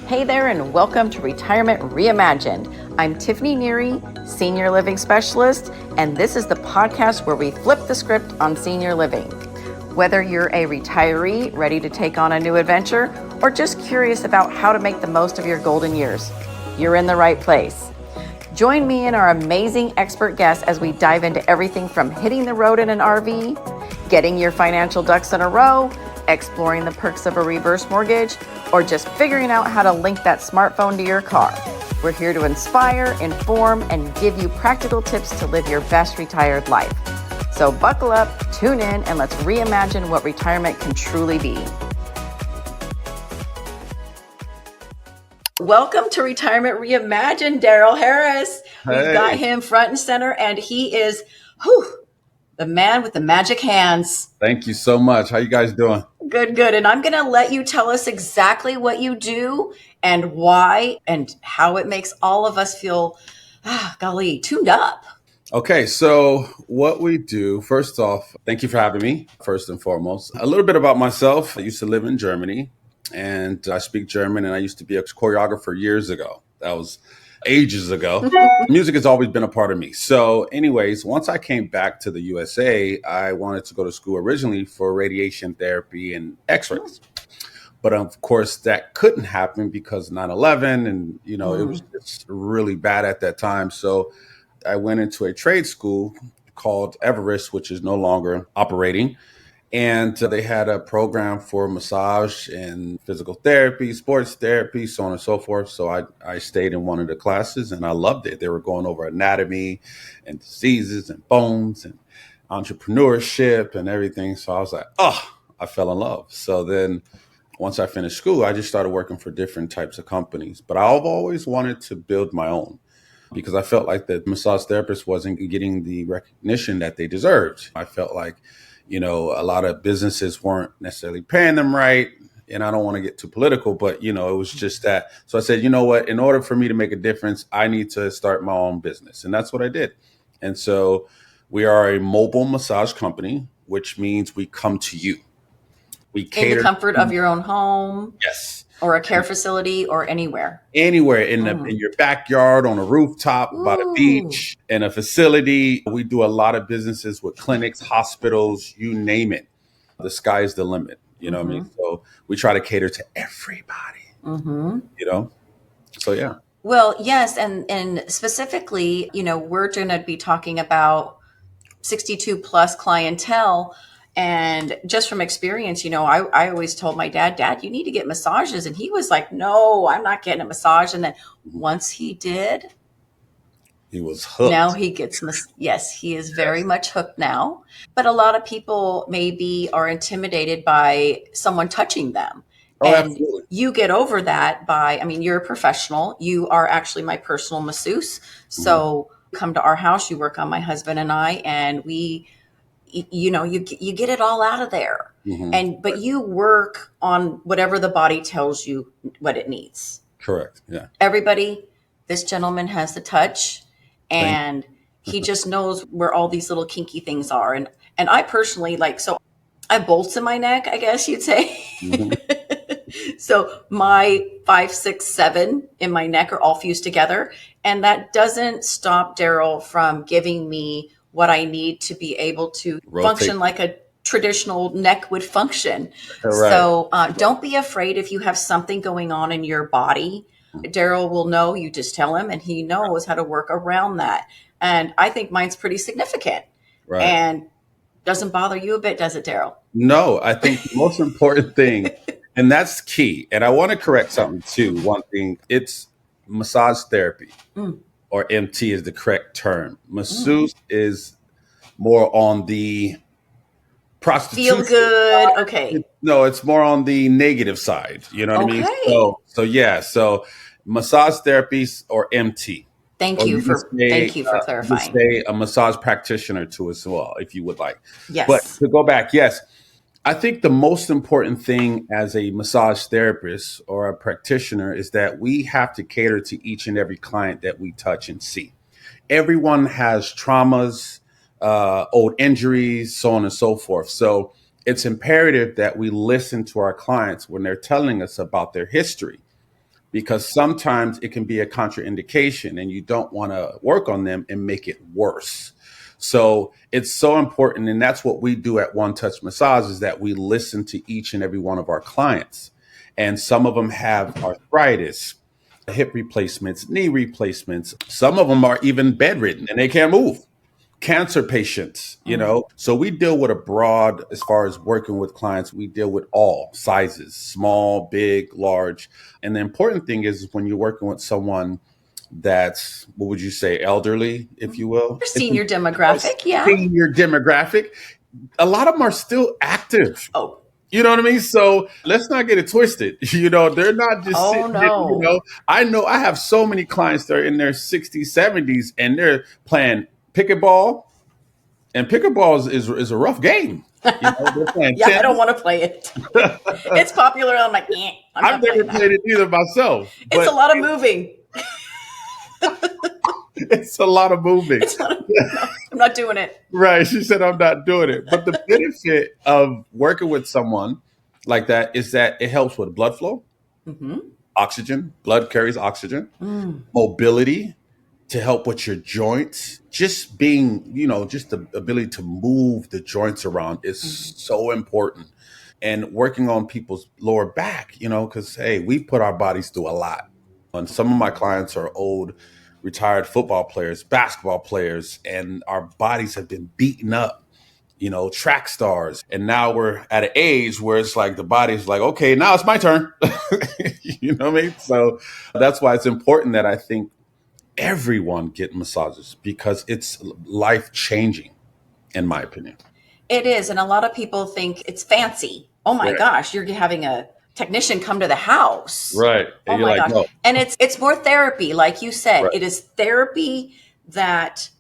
Hey there, and welcome to Retirement Reimagined. I'm Tiffany Nyiri, Senior Living Specialist, and this is the podcast where we flip the script on senior living. Whether you're a retiree ready to take on a new adventure or just curious about how to make the most of your golden years, you're in the right place. Join me and our amazing expert guests as we dive into everything from hitting the road in an RV, getting your financial ducks in a row, exploring the perks of a reverse mortgage, or just figuring out how to link that smartphone to your car. We're here to inspire, inform, and give you practical tips to live your best retired life. So buckle up, tune in, and let's reimagine what retirement can truly be. Welcome to Retirement Reimagined, Darryl Harris. Hey. We've got him front and center, and he is the man with the magic hands. Thank you so much. How you guys doing? Good. And I'm going to let you tell us exactly what you do and why and how it makes all of us feel, tuned up. Okay, so what we do, first off, thank you for having me, first and foremost. A little bit about myself. I used to live in Germany, and I speak German, and I used to be a choreographer years ago. That was ages ago. Music has always been a part of me. So anyways, once I came back to the USA, I wanted to go to school originally for radiation therapy and x-rays. But of course, that couldn't happen because 9/11 and, it was just really bad at that time. So I went into a trade school called Everest, which is no longer operating. And they had a program for massage and physical therapy, sports therapy, so on and so forth. So I stayed in one of the classes and I loved it. They were going over anatomy and diseases and bones and entrepreneurship and everything. So I was like, I fell in love. So then once I finished school, I just started working for different types of companies. But I've always wanted to build my own because I felt like the massage therapist wasn't getting the recognition that they deserved. I felt like a lot of businesses weren't necessarily paying them right. And I don't want to get too political, but, it was just that. So I said, you know what, in order for me to make a difference, I need to start my own business. And that's what I did. And so we are a mobile massage company, which means we come to you. We cater in the comfort of your own home. Yes. Or a care facility or anywhere. Anywhere in your backyard, on a rooftop, by the beach, in a facility. We do a lot of businesses with clinics, hospitals, you name it. The sky is the limit. You know what I mean? So we try to cater to everybody, So, yeah. Well, yes. And specifically, we're going to be talking about 62 plus clientele. And just from experience, I always told my Dad, you need to get massages. And he was like, no, I'm not getting a massage. And then once he did, he was hooked. Now he gets, yes, he is very much hooked now. But a lot of people maybe are intimidated by someone touching them. And absolutely. You get over that you're a professional. You are actually my personal masseuse. So come to our house, you work on my husband and I, and we, you get it all out of there. But you work on whatever the body tells you what it needs. Correct. Yeah. Everybody, this gentleman has the touch and he just knows where all these little kinky things are. And I personally so I have bolts in my neck, I guess you'd say. So my 5, 6, 7 in my neck are all fused together. And that doesn't stop Darryl from giving me what I need to be able to function like a traditional neck would function. Right. So don't be afraid if you have something going on in your body. Darryl will know. You just tell him and he knows how to work around that. And I think mine's pretty significant. Right. And doesn't bother you a bit, does it, Darryl? No, I think the most important thing, and that's key. And I want to correct something too. One thing, it's massage therapy. Or MT is the correct term. Masseuse is more on the prostitution. Feel good. Side. Okay. No, it's more on the negative side. You know what I mean? So massage therapies or MT. Thank you for clarifying. Say a massage practitioner too as well, if you would like. Yes. But to go back, yes. I think the most important thing as a massage therapist or a practitioner is that we have to cater to each and every client that we touch and see. Everyone has traumas, old injuries, so on and so forth. So it's imperative that we listen to our clients when they're telling us about their history. because sometimes it can be a contraindication and you don't want to work on them and make it worse. So it's so important. And that's what we do at One Touch Massage, is that we listen to each and every one of our clients. And some of them have arthritis, hip replacements, knee replacements. Some of them are even bedridden and they can't move. Cancer patients, So we deal with a broad, as far as working with clients, we deal with all sizes, small, big, large. And the important thing is when you're working with someone that's, what would you say, elderly, if you will? Senior demographic, yeah. Senior demographic. A lot of them are still active. Oh. You know what I mean? So let's not get it twisted. They're not just sitting there, I know I have so many clients that are in their 60s, 70s, and they're playing pickleball. And pickleball is a rough game. They're playing yeah, tennis. I don't want to play it. It's popular. I'm like, I've never played it either myself. It's a lot of moving. It's a lot of moving. I'm not doing it. Right. She said, I'm not doing it. But the benefit of working with someone like that is that it helps with blood flow, oxygen. Blood carries oxygen, mobility, to help with your joints. Just being, just the ability to move the joints around is so important. And working on people's lower back, because, hey, we put our bodies through a lot. And some of my clients are old, retired football players, basketball players, and our bodies have been beaten up, track stars. And now we're at an age where it's like the body's like, okay, now it's my turn. You know what I mean? So that's why it's important that I think everyone get massages, because it's life-changing, in my opinion. It is. And a lot of people think it's fancy. Oh my gosh, you're having a technician come to the house. Right. And oh my gosh. No. And it's more therapy. Like you said, It is therapy that,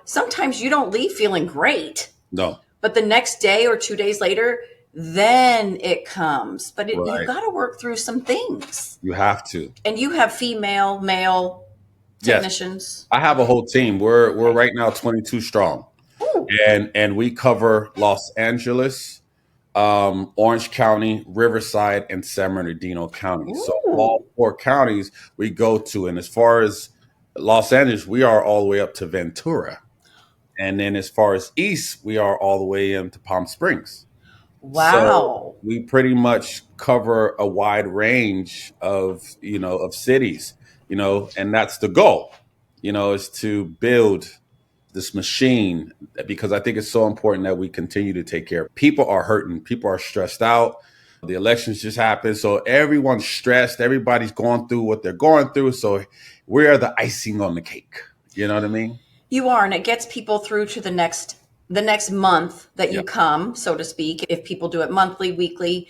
sometimes you don't leave feeling great. No. But the next day or 2 days later, then it comes. But you've got to work through some things. You have to. And you have female, male technicians. Yes. I have a whole team. We're right now 22 strong. Ooh. And we cover Los Angeles, Orange County, Riverside, and San Bernardino County. Ooh. So all 4 counties we go to. And as far as Los Angeles, we are all the way up to Ventura. And then as far as east, we are all the way into Palm Springs. Wow. So we pretty much cover a wide range of cities, and that's the goal, is to build this machine, because I think it's so important that we continue to take care. People are hurting. People are stressed out. The elections just happened. So everyone's stressed. Everybody's going through what they're going through. So we are the icing on the cake. You know what I mean? You are. And it gets people through to the next month that you come, so to speak. If people do it monthly, weekly,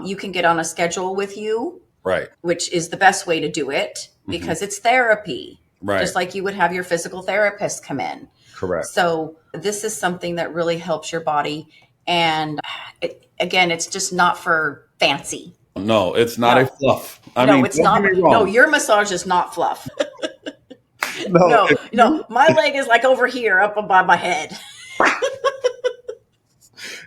you can get on a schedule with you. Right. Which is the best way to do it, because it's therapy. Right. Just like you would have your physical therapist come in. Correct. So this is something that really helps your body. And it's just not for fancy. No, it's not a fluff. I mean, it's not. No, your massage is not fluff. No, my leg is like over here, up above my head.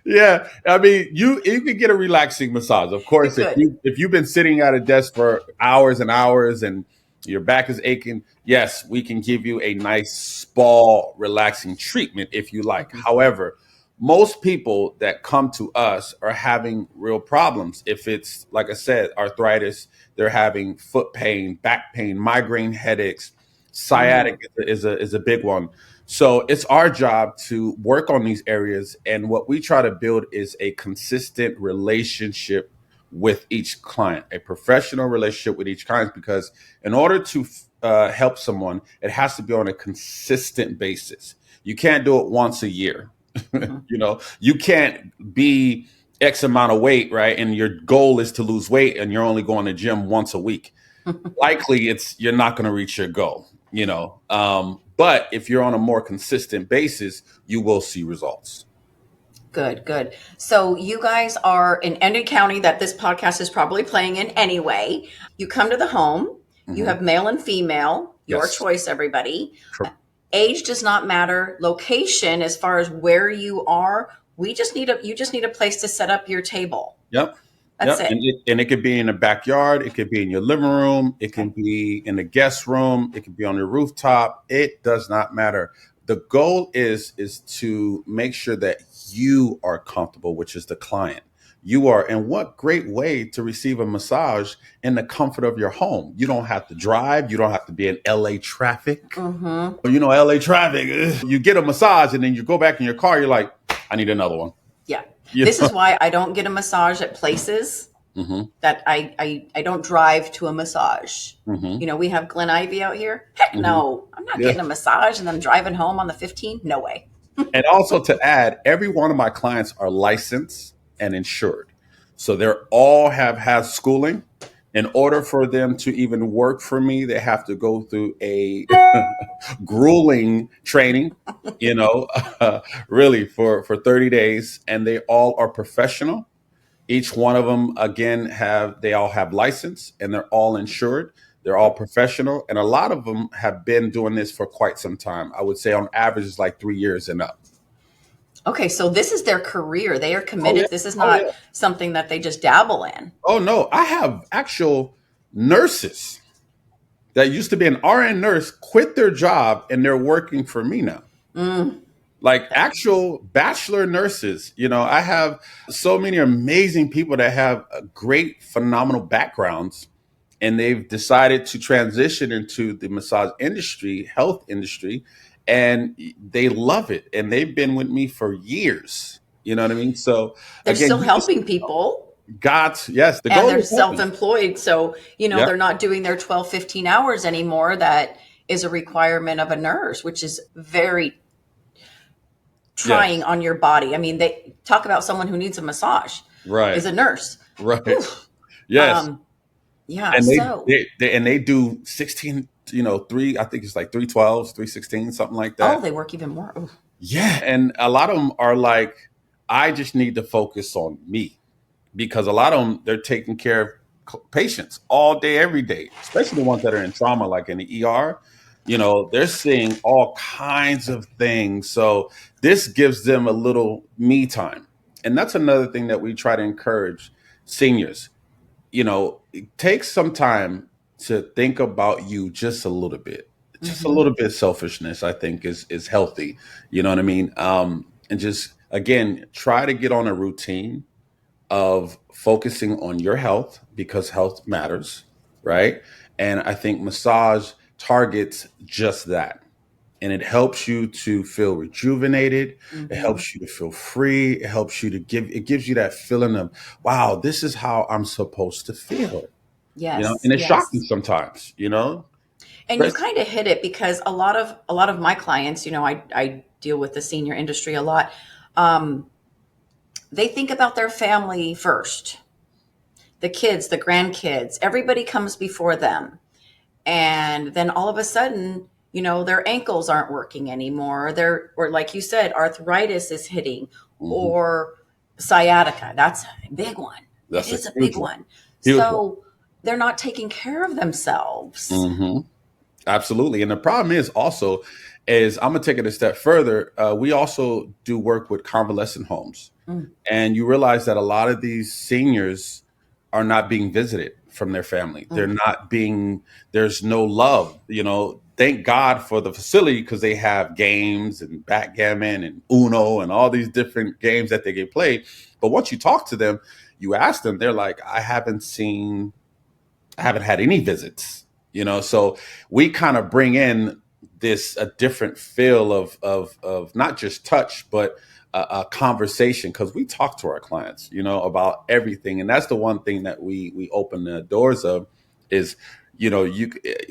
Yeah, I mean, you can get a relaxing massage, of course. If you've been sitting at a desk for hours and hours and your back is aching, yes, we can give you a nice spa relaxing treatment if you like. However, most people that come to us are having real problems. If it's, like I said, arthritis, they're having foot pain, back pain, migraine headaches, sciatic is a big one. So it's our job to work on these areas. And what we try to build is a consistent relationship with each client, a professional relationship with each client, because in order to help someone, it has to be on a consistent basis. You can't do it once a year. You can't be X amount of weight, right? And your goal is to lose weight and you're only going to gym once a week. Likely you're not going to reach your goal, but if you're on a more consistent basis, you will see results. Good. So you guys are in any county that this podcast is probably playing in anyway. You come to the home. You have male and female, your choice, everybody. Sure. Age does not matter. Location, as far as where you are, you just need a place to set up your table. Yep. That's Yep. it. And it could be in the backyard. It could be in your living room. It can Okay. be in the guest room. It could be on your rooftop. It does not matter. The goal is to make sure that you are comfortable, which is the client. You are, and what great way to receive a massage in the comfort of your home. You don't have to drive. You don't have to be in LA traffic. Mm-hmm. LA traffic. You get a massage and then you go back in your car. You're like, I need another one. Yeah. You This know? is why I don't get a massage at places Hmm. that I don't drive to a massage. Hmm. We have Glen Ivy out here. Heck Hmm. no. I'm not Yeah. getting a massage and then driving home on the 15. No way. And also to add, every one of my clients are licensed and insured. So they're all have schooling. In order for them to even work for me, they have to go through a grueling training, you know, really for 30 days. And they all are professional. Each one of them, again, they all have license and they're all insured. They're all professional. And a lot of them have been doing this for quite some time. I would say on average, it's like 3 years and up. Okay, so this is their career. They are Oh yeah. committed. This is Oh not yeah. something that they just dabble in. Oh no. I have actual nurses that used to be an RN nurse quit their job and they're working for me now. Mm, Like actual bachelor nurses. I have so many amazing people that have great, phenomenal backgrounds and they've decided to transition into the massage industry, health industry, and they love it. And they've been with me for years. You know what I mean? So they're again, still you just helping people got, yes, the and goal they're is helping. self-employed. So, Yeah. they're not doing their 12, 15 hours anymore. That is a requirement of a nurse, which is very trying Yes. on your body. I mean, they talk about someone who needs a massage Right. is a nurse. Right. Oof. Yes. Yeah. And So, they do 16, three, I think it's like 312s, 316, something like oh, that. they work even more. Oof. Yeah. And a lot of them are like, I just need to focus on me because a lot of them, they're taking care of patients all day, every day, especially the ones that are in trauma, like in the ER. They're seeing all kinds of things. So this gives them a little me time. And that's another thing that we try to encourage seniors. Take some time to think about you just a little bit. Just a Mm-hmm. little bit selfishness, I think, is healthy. You know what I mean? And just again, try to get on a routine of focusing on your health because health matters, right? And I think massage targets just that. And it helps you to feel rejuvenated. It Mm-hmm. helps you to feel free. It gives you that feeling of, wow, this is how I'm supposed to feel. Yes. And it's shocking Yes. sometimes. And you Chris? kind of hit it because a lot of my clients, I deal with the senior industry a lot. Um, they think about their family first, the kids, the grandkids, everybody comes before them. And then all of a sudden, their ankles aren't working anymore. Or like you said, arthritis is hitting, Hmm. or sciatica. That's a big one. It That's a is a big huge one. one. Huge one. So they're not taking care of themselves. Hmm. Absolutely. And the problem is I'm gonna take it a step further. We also do work with convalescent homes. Mm, And you realize that a lot of these seniors are not being visited from their family. mm. There's no love. Thank God for the facility because they have games and backgammon and Uno and all these different games that they can play. But once you talk to them, you ask them, they're like, I haven't had any visits. So we kind of bring in this a different feel of not just touch, but a conversation because we talk to our clients, about everything, and that's the one thing that we open the doors of is, you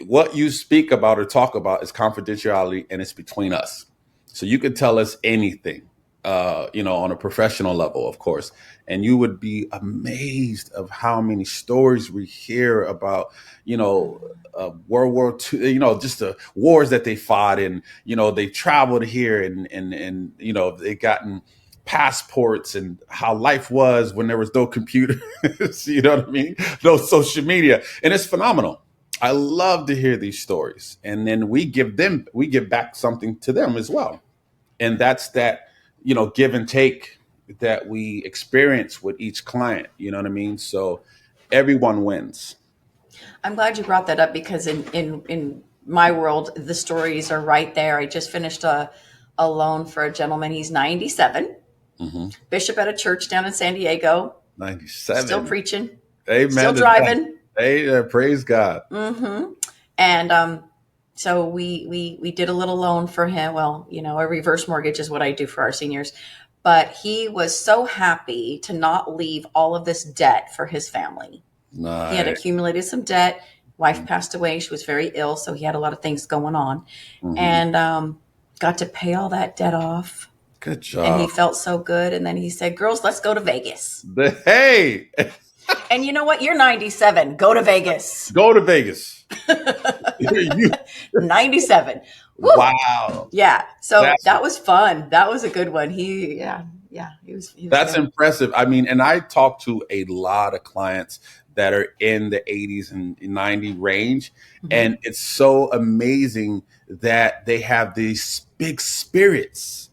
what you speak about or talk about is confidentiality and it's between us. So you could tell us anything, on a professional level, of course, and you would be amazed of how many stories we hear about, World War II, just the wars that they fought and, they traveled here and they gotten passports and how life was when there was no computers, you know what I mean? No social media. And it's phenomenal. I love to hear these stories. And then we give back something to them as well. And that's that, give and take that we experience with each client. You know what I mean? So everyone wins. I'm glad you brought that up because in my world, the stories are right there. I just finished a loan for a gentleman. He's 97, bishop at a church down in San Diego, 97. still preaching, Amen. still driving. Hey, praise God. And so we did a little loan for him. Well, a reverse mortgage is what I do for our seniors. But he was so happy to not leave all of this debt for his family. Nice. He had accumulated some debt. Wife passed away. She was very ill, so he had a lot of things going on. And got to pay all that debt off. Good job. And he felt so good. And then he said, girls, let's go to Vegas. Hey. And you know what? You're 97. Go to Vegas. Go to Vegas. 97. Woo. Wow. Yeah. So that was fun. That was a good one. He was That's good. impressive. I mean, and I talk to a lot of clients that are in the 80s and 90 range. And it's so amazing that they have these big spirits,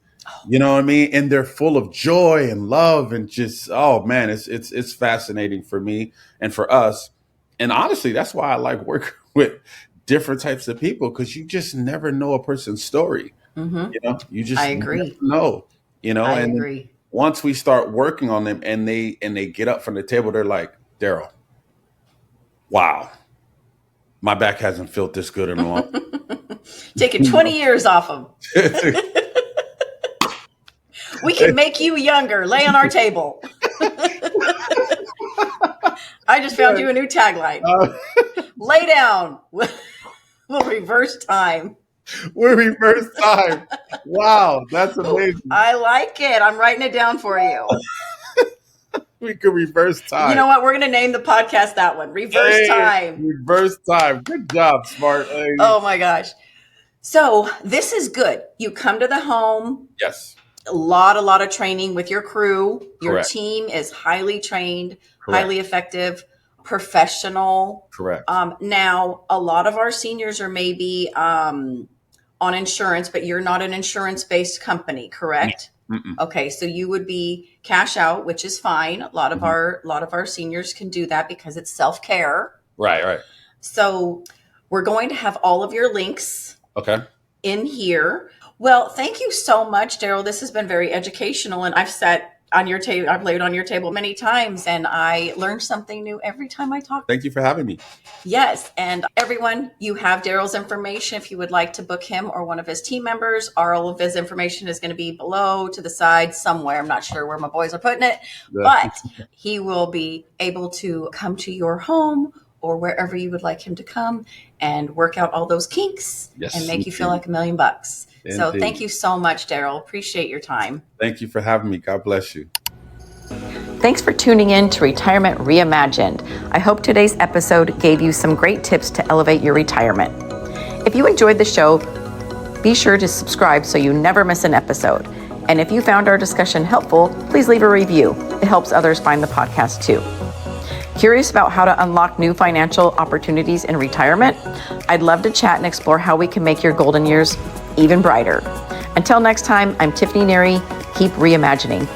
you know what I mean? And they're full of joy and love and just, oh man, it's fascinating for me and for us. And honestly, that's why I like working with different types of people, because you just never know a person's story. You just I agree. never know, I and agree. Once we start working on them and they get up from the table, they're like, Darryl, wow, my back hasn't felt this good in a long time. Taking 20 years off them. We can make you younger. Lay on our table. I just found you a new tagline. Lay down. We'll reverse time. We're reverse time. Wow, that's amazing. I like it. I'm writing it down for you. We could reverse time. You know what? We're going to name the podcast that one. Reverse time. Reverse time. Good job, smart lady. Oh my gosh. So this is good. You come to the home. Yes. A lot of training with your crew. Your Correct. team is highly trained, Correct. highly effective, professional. Correct. Now, a lot of our seniors are maybe on insurance, but you're not an insurance-based company, correct? Mm-mm. Okay, so you would be cash out, which is fine. A lot of our seniors can do that because it's self-care. Right. So we're going to have all of your links in here. Well, thank you so much, Darryl. This has been very educational, and I've sat on your table. I've laid on your table many times, and I learn something new every time I talk. Thank you for having me. Yes, and everyone, you have Darryl's information. If you would like to book him or one of his team members, all of his information is going to be below to the side somewhere. I'm not sure where my boys are putting it, but he will be able to come to your home or wherever you would like him to come and work out all those kinks and make you feel like $1 million. So thank you so much, Darryl. Appreciate your time. Thank you for having me. God bless you. Thanks for tuning in to Retirement Reimagined. I hope today's episode gave you some great tips to elevate your retirement. If you enjoyed the show, be sure to subscribe so you never miss an episode. And if you found our discussion helpful, please leave a review. It helps others find the podcast too. Curious about how to unlock new financial opportunities in retirement? I'd love to chat and explore how we can make your golden years even brighter. Until next time, I'm Tiffany Nyiri. Keep reimagining.